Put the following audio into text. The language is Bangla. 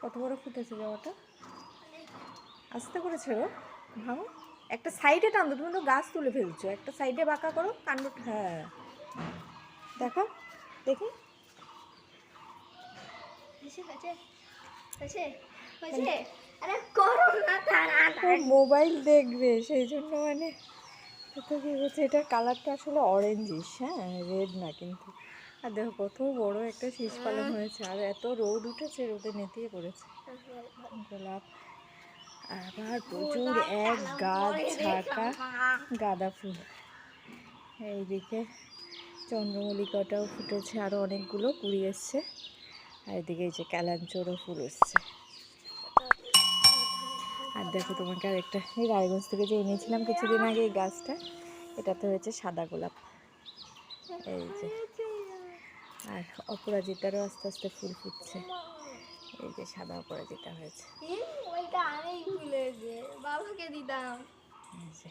কত বড় ফুটেছে জবাটা, আস্তে করে ছেড়ো, ভাঙো। একটা সাইডে টান দো, তুমি তো গাছ তুলে ফেলছো, একটা সাইডে বাঁকা করো কাণ্ড। হ্যাঁ দেখো দেখি, মোবাইল দেখবে সেই জন্য মানে কত কী হচ্ছে। এটার কালারটা আসলে অরেঞ্জিস, হ্যাঁ রেড না কিন্তু। আর দেখো কত বড় একটা শীষ পালন হয়েছে, আর এত রোদ উঠেছে, রোদে নেতিয়ে পড়েছে গোলাপ। আবার প্রচুর এক গাছ ছাকা গাঁদা ফুল। এইদিকে চন্দ্রমল্লিকাটাও ফুটেছে, আরও অনেকগুলো কুড়ি এসছে। আর এদিকে এই যে ক্যালাঞ্চোরও ফুল এসছে। আর দেখো তোমাকে আর একটা, এই রায়গঞ্জ থেকে যে এনেছিলাম কিছুদিন আগে এই গাছটা, এটাতে হয়েছে সাদা গোলাপ, এই যে। আর অপরাজিতারও আস্তে আস্তে ফুল ফুটছে, এই যে সাদা অপরাজিতা হয়েছে, বাবাকে দিতাম। এই যে।